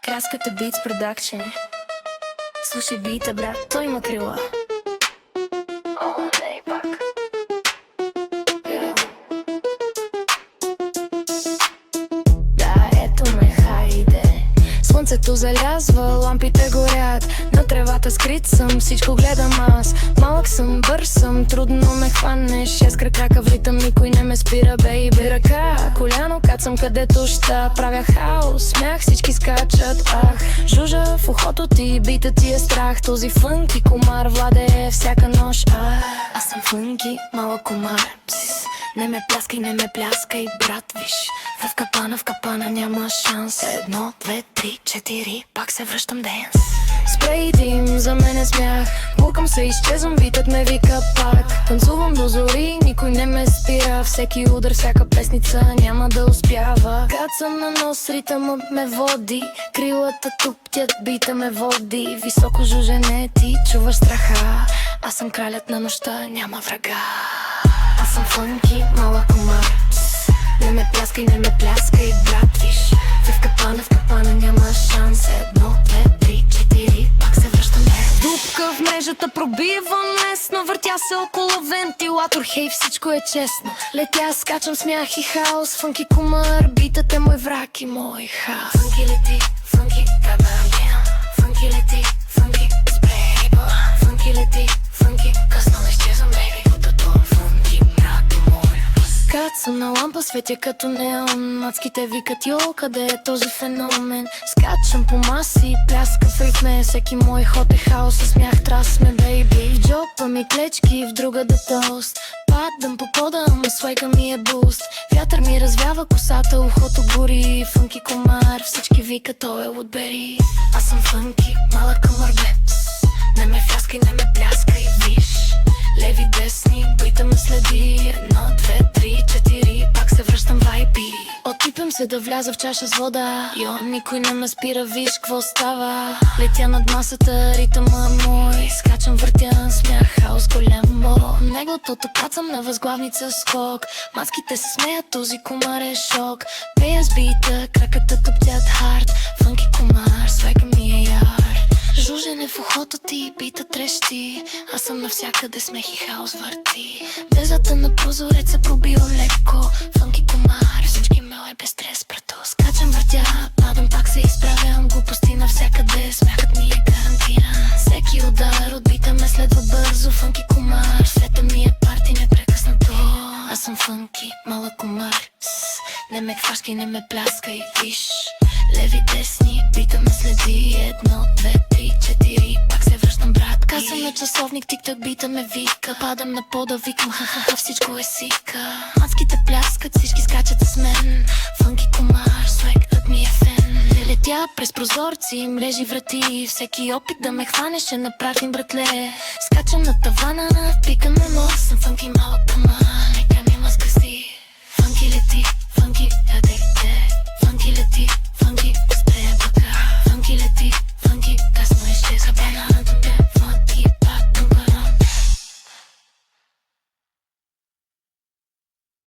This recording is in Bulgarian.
Краската Beats Production. Слушай бита, брат, той има крила. О, не пак. Да, ето ме, хайде. Слънцето залязва, лампите горят. На тревата скрит съм, всичко гледам аз. Малък съм, бърз съм, трудно ме хванеш. 6 крака в ритъм, никой не ме спира, бейби. Ръка, коляно, кацам където ща. Правя хаос, смях, всички скачат. Ах, жужа в ухото ти, бита ти е страх. Този фънки комар владее всяка нощ. Аз съм фънки, малък комар. Пс, не ме пляскай, брат, виж. В капана няма шанс. 1, 2, 3, 4, пак се връщам денс. Спрей дим, за мен е смях. Букам се, изчезвам, битът ме вика пак. Танцувам до зори, никой не ме спира. Всеки удар, всяка песница няма да успява. Кацам на нос, ритъмът ме води. Крилата туптят, бита ме води. Високо жужене, ти чуваш страха. Аз съм кралят на нощта, няма врага. Аз съм фънки, малък комар. Не ме пляскай, брат, виж. В капана няма шанс. 1, 2, 3, 4, пак се връщам днес. Дупка в мрежата пробивам лесно. Въртя се около вентилатор, хей, всичко е честно. Летя, скачам, смях и хаос. Фънки комар, битът е мой враг и мой хаос. Фънки лети, фънки кабамбина. Фънки лети, фънки спрей, бо. Фънки лети, фънки, късно не изчезвам, бейби. Фънки, брат мой. Кацам на лампа, светя като неон. Мацките викат, йо, къде е този феномен? Скачам по маси, пляскам в ритме. Всеки мой ход е хаос, със смях трас ме, бейби. В джопа ми клечки, в друга да тост. Падам по пода, ама свайка ми е буст. Вятър ми развява косата, ухото гори. Фънки комар, всички викат, той е Woodberry. Аз съм фънки, малък комар, бе. Не ме пляскай, виж. Леви, десни, бита ме следи. 1, 2, 3, 4, пак се връщам вайпи. Отипям се да вляза в чаша с вода. Йо, никой не ме спира, виж какво става. Летя над масата, ритъма мой. Скачам, въртя, смях, хаос, голям бо. Неглото кацам на възглавница скок. Маските се смеят, този комар е шок. Пея с бита, краката топтят хард. Фънки комар, свека ми е яр. Жужене в ухото ти, бита трещи. Аз съм навсякъде, смех и хаос върти. Безата на прозорец се пробива леко. Фънки комар, всички меле без стрес, брато. Скачам, въртя, падам, пак се изправям. Глупости навсякъде, смяхът ми е гарантиран. Всеки удар от бита ме следва бързо. Фънки комар, света ми е парти непрекъснато. Аз съм фънки, малък комар. Не ме хващай, не ме пляскай, виж. Леви, десни, бита ме следи. 1, 2, 3, 4, пак се връщам, брат. Казвам на часовник, тик-так, бита ме вика. Падам на пода, викам, ха-ха-ха, всичко е сика. Мацките пляскат, всички скачат с мен. Фънки комар, свекът ми е фен. Не летя през прозорци, мрежи, врати. Всеки опит да ме хване ще направим, братле. Скачам на тавана, пикаме мост. Съм фънки, малък комар.